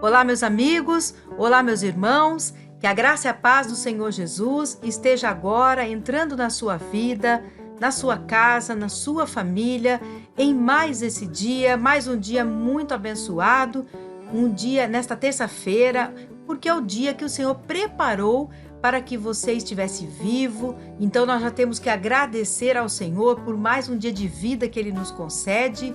Olá, meus amigos, olá, meus irmãos, que a graça e a paz do Senhor Jesus esteja agora entrando na sua vida, na sua casa, na sua família, em mais esse dia, mais um dia muito abençoado, um dia nesta terça-feira, porque é o dia que o Senhor preparou para que você estivesse vivo. Então nós já temos que agradecer ao Senhor por mais um dia de vida que Ele nos concede.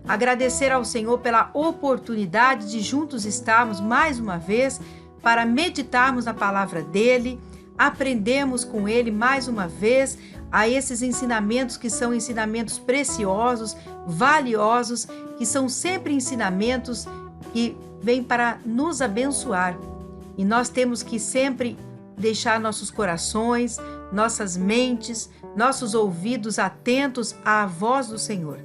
Agradecer ao Senhor pela oportunidade de juntos estarmos mais uma vez para meditarmos na palavra dEle, aprendemos com Ele mais uma vez a esses ensinamentos que são ensinamentos preciosos, valiosos, que são sempre ensinamentos que vêm para nos abençoar. E nós temos que sempre deixar nossos corações, nossas mentes, nossos ouvidos atentos à voz do Senhor.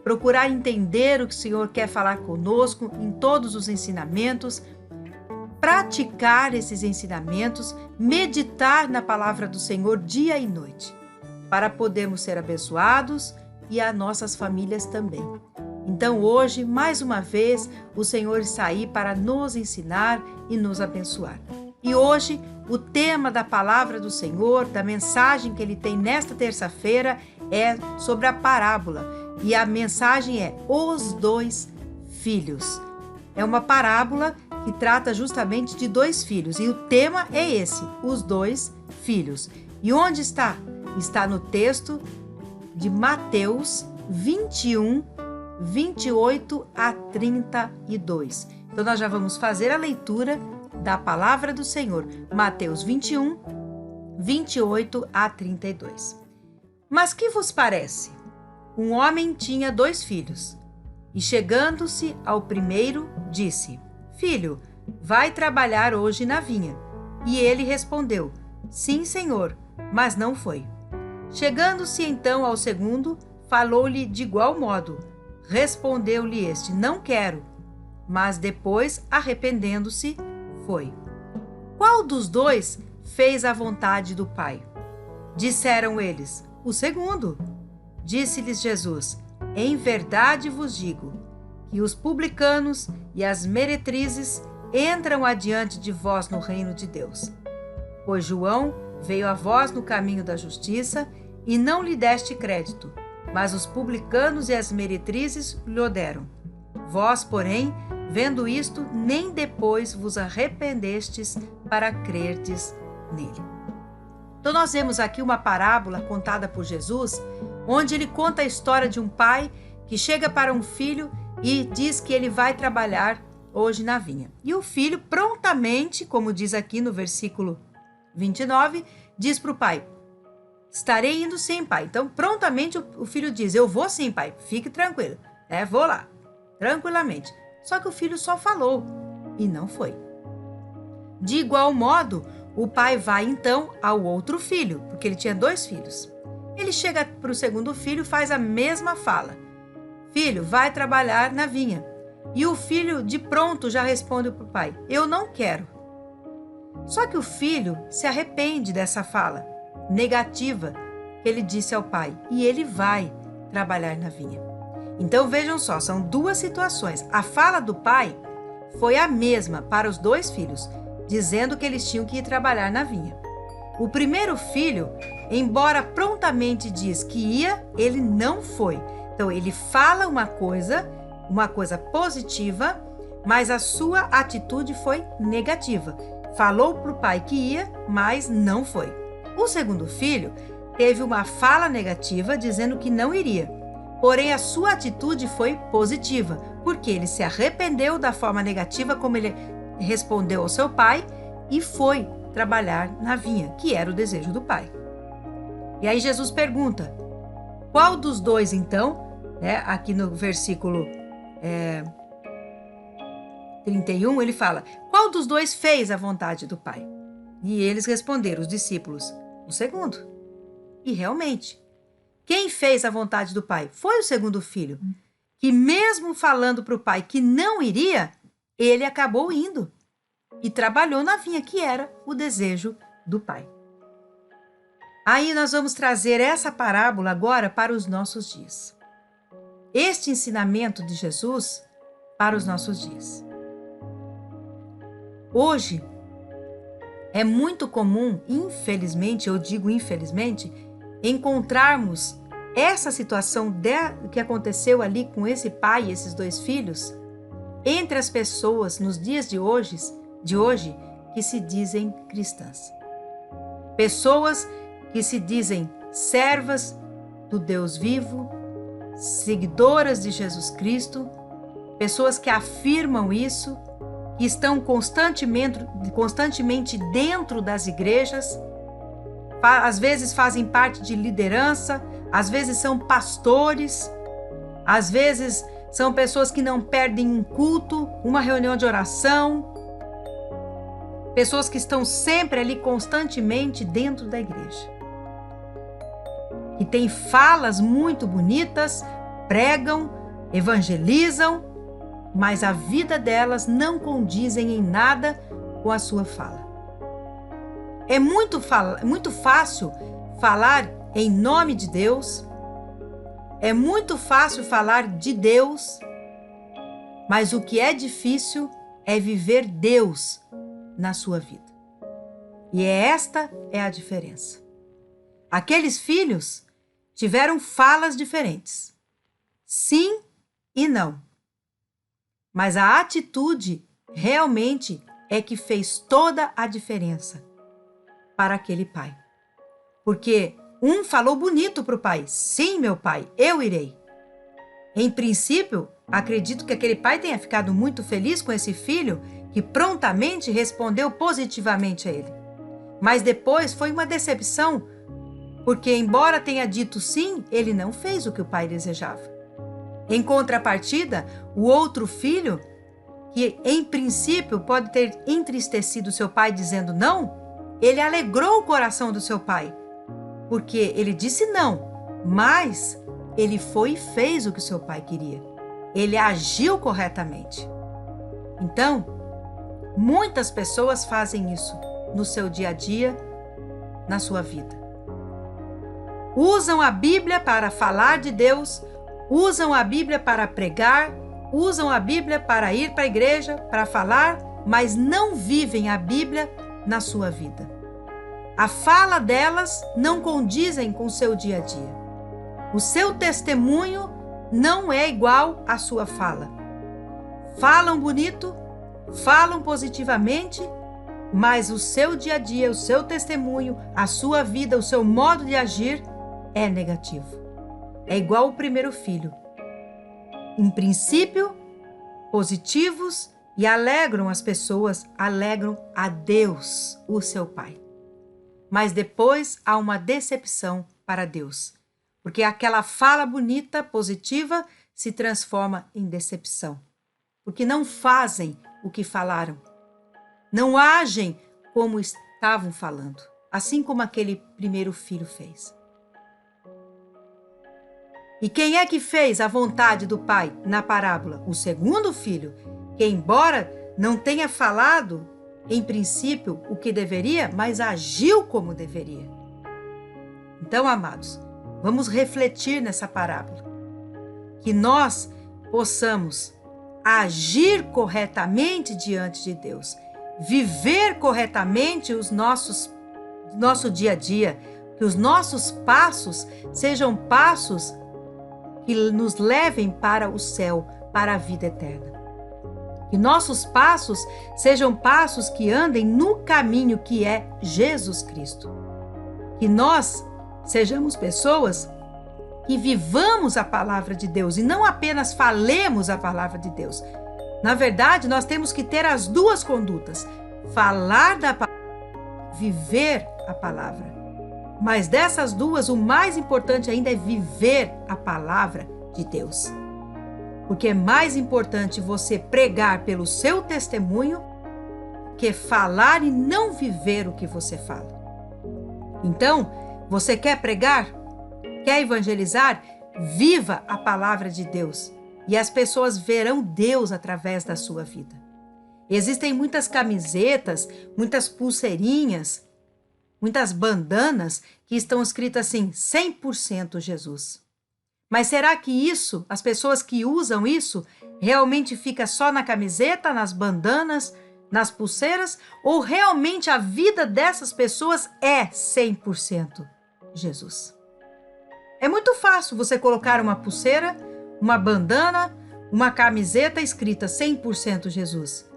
Procurar entender o que o Senhor quer falar conosco em todos os ensinamentos, praticar esses ensinamentos, meditar na palavra do Senhor dia e noite, para podermos ser abençoados e as nossas famílias também. Então hoje, mais uma vez, o Senhor está aí para nos ensinar e nos abençoar. E hoje, o tema da palavra do Senhor, da mensagem que Ele tem nesta terça-feira, é sobre a parábola. E a mensagem é Os Dois Filhos. É uma parábola que trata justamente de dois filhos. E o tema é esse, os dois filhos. E onde está? Está no texto de Mateus 21, 28 a 32. Então nós já vamos fazer a leitura da palavra do Senhor. Mateus 21, 28 a 32. Mas que vos parece? Um homem tinha 2 filhos, e chegando-se ao primeiro, disse: Filho, vai trabalhar hoje na vinha. E ele respondeu: Sim, senhor, mas não foi. Chegando-se então ao segundo, falou-lhe de igual modo. Respondeu-lhe este: Não quero. Mas depois, arrependendo-se, foi. Qual dos 2 fez a vontade do pai? Disseram eles: O segundo. Disse-lhes Jesus: Em verdade vos digo, que os publicanos e as meretrizes entram adiante de vós no reino de Deus. Pois João veio a vós no caminho da justiça e não lhe deste crédito, mas os publicanos e as meretrizes lhe deram. Vós, porém, vendo isto, nem depois vos arrependestes para crerdes nele. Então nós vemos aqui uma parábola contada por Jesus, onde ele conta a história de um pai que chega para um filho e diz que ele vai trabalhar hoje na vinha. E o filho prontamente, como diz aqui no versículo 29, diz para o pai: Estarei indo sim, pai. Então prontamente o filho diz: Eu vou sim, pai, fique tranquilo. Vou lá, tranquilamente. Só que o filho só falou e não foi. De igual modo, o pai vai então ao outro filho, porque ele tinha 2 filhos. Ele chega para o segundo filho e faz a mesma fala: Filho, vai trabalhar na vinha. E o filho de pronto já responde para o pai: Eu não quero. Só que o filho se arrepende dessa fala negativa que ele disse ao pai, e ele vai trabalhar na vinha. Então vejam só, são 2 situações. A fala do pai foi a mesma para os 2 filhos, dizendo que eles tinham que ir trabalhar na vinha. O primeiro filho, embora prontamente diz que ia, ele não foi. Então ele fala uma coisa positiva, mas a sua atitude foi negativa. Falou para o pai que ia, mas não foi. O segundo filho teve uma fala negativa dizendo que não iria. Porém, a sua atitude foi positiva, porque ele se arrependeu da forma negativa como ele respondeu ao seu pai e foi trabalhar na vinha, que era o desejo do pai. E aí Jesus pergunta: qual dos 2 então, aqui no versículo 31, ele fala: qual dos 2 fez a vontade do pai? E eles responderam, os discípulos: o segundo. E realmente, quem fez a vontade do pai foi o segundo filho, que mesmo falando para o pai que não iria, ele acabou indo e trabalhou na vinha, que era o desejo do pai. Aí nós vamos trazer essa parábola agora para os nossos dias. Este ensinamento de Jesus para os nossos dias. Hoje é muito comum, infelizmente, eu digo infelizmente, encontrarmos essa situação que aconteceu ali com esse pai e esses dois filhos entre as pessoas nos dias de hoje que se dizem cristãs. Pessoas que se dizem servas do Deus vivo, seguidoras de Jesus Cristo, pessoas que afirmam isso, que estão constantemente dentro das igrejas, às vezes fazem parte de liderança, às vezes são pastores, às vezes são pessoas que não perdem um culto, uma reunião de oração, pessoas que estão sempre ali constantemente dentro da igreja. E têm falas muito bonitas, pregam, evangelizam, mas a vida delas não condizem em nada com a sua fala. É muito fácil falar em nome de Deus, é muito fácil falar de Deus, mas o que é difícil é viver Deus na sua vida. E esta é a diferença. Aqueles filhos tiveram falas diferentes, sim e não. Mas a atitude realmente é que fez toda a diferença para aquele pai. Porque um falou bonito para o pai: sim, meu pai, eu irei. Em princípio, acredito que aquele pai tenha ficado muito feliz com esse filho que prontamente respondeu positivamente a ele. Mas depois foi uma decepção, porque embora tenha dito sim, ele não fez o que o pai desejava. Em contrapartida, o outro filho, que em princípio pode ter entristecido seu pai dizendo não, ele alegrou o coração do seu pai, porque ele disse não, mas ele foi e fez o que seu pai queria. Ele agiu corretamente. Então, muitas pessoas fazem isso no seu dia a dia, na sua vida. Usam a Bíblia para falar de Deus, usam a Bíblia para pregar, usam a Bíblia para ir para a igreja, para falar, mas não vivem a Bíblia na sua vida. A fala delas não condizem com o seu dia a dia. O seu testemunho não é igual à sua fala. Falam bonito, falam positivamente, mas o seu dia a dia, o seu testemunho, a sua vida, o seu modo de agir é negativo. É igual o primeiro filho. Em princípio, positivos e alegram as pessoas, alegram a Deus, o seu Pai. Mas depois há uma decepção para Deus, porque aquela fala bonita, positiva, se transforma em decepção, porque não fazem o que falaram, não agem como estavam falando, assim como aquele primeiro filho fez. E quem é que fez a vontade do pai na parábola? O segundo filho, que embora não tenha falado em princípio o que deveria, mas agiu como deveria. Então, amados, vamos refletir nessa parábola, que nós possamos agir corretamente diante de Deus, viver corretamente nosso dia a dia, que os nossos passos sejam passos que nos levem para o céu, para a vida eterna. Que nossos passos sejam passos que andem no caminho que é Jesus Cristo. Que nós sejamos pessoas que vivamos a palavra de Deus e não apenas falemos a palavra de Deus. Na verdade, nós temos que ter as duas condutas: falar da palavra, viver a palavra. Mas dessas duas, o mais importante ainda é viver a palavra de Deus. Porque é mais importante você pregar pelo seu testemunho que falar e não viver o que você fala. Então, você quer pregar? Quer evangelizar? Viva a palavra de Deus e as pessoas verão Deus através da sua vida. Existem muitas camisetas, muitas pulseirinhas, muitas bandanas que estão escritas assim, 100% Jesus. Mas será que as pessoas que usam isso, realmente fica só na camiseta, nas bandanas, nas pulseiras, ou realmente a vida dessas pessoas é 100% Jesus? É muito fácil você colocar uma pulseira, uma bandana, uma camiseta escrita 100% Jesus.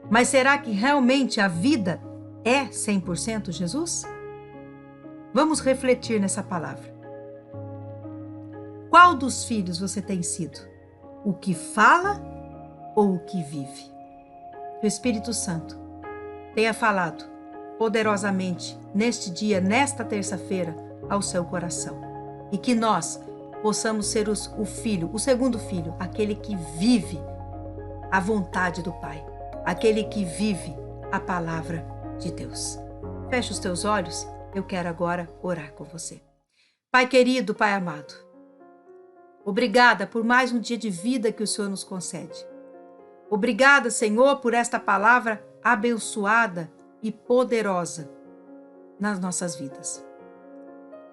Mas será que realmente a vida é 100% Jesus? Vamos refletir nessa palavra. Qual dos filhos você tem sido? O que fala ou o que vive? Que o Espírito Santo tenha falado poderosamente neste dia, nesta terça-feira, ao seu coração. E que nós possamos ser o filho, o segundo filho, aquele que vive a vontade do Pai, aquele que vive a palavra de Deus. Feche os teus olhos, eu quero agora orar com você. Pai querido, Pai amado, obrigada por mais um dia de vida que o Senhor nos concede. Obrigada, Senhor, por esta palavra abençoada e poderosa nas nossas vidas.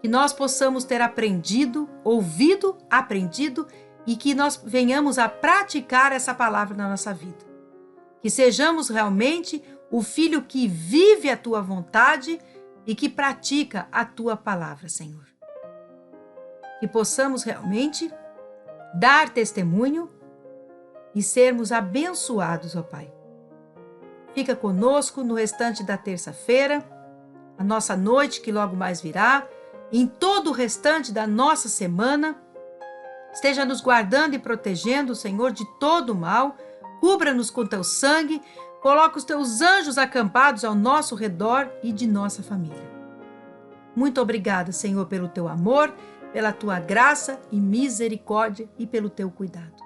Que nós possamos ter aprendido, ouvido, aprendido e que nós venhamos a praticar essa palavra na nossa vida. Que sejamos realmente o filho que vive a tua vontade e que pratica a tua palavra, Senhor. Que possamos realmente dar testemunho e sermos abençoados, ó Pai. Fica conosco no restante da terça-feira, a nossa noite que logo mais virá, em todo o restante da nossa semana. Esteja nos guardando e protegendo, Senhor, de todo o mal. Cubra-nos com teu sangue. Coloca os teus anjos acampados ao nosso redor e de nossa família. Muito obrigada, Senhor, pelo teu amor, pela tua graça e misericórdia e pelo teu cuidado.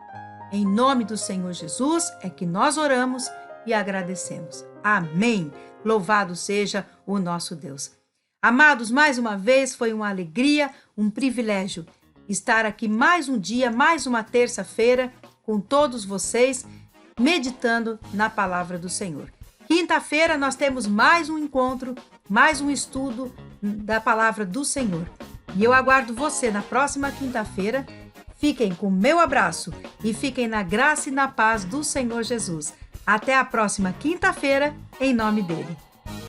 Em nome do Senhor Jesus é que nós oramos e agradecemos. Amém. Louvado seja o nosso Deus. Amados, mais uma vez foi uma alegria, um privilégio estar aqui mais um dia, mais uma terça-feira com todos vocês, meditando na palavra do Senhor. Quinta-feira nós temos mais um encontro, mais um estudo da palavra do Senhor. E eu aguardo você na próxima quinta-feira. Fiquem com o meu abraço e fiquem na graça e na paz do Senhor Jesus. Até a próxima quinta-feira, em nome dele.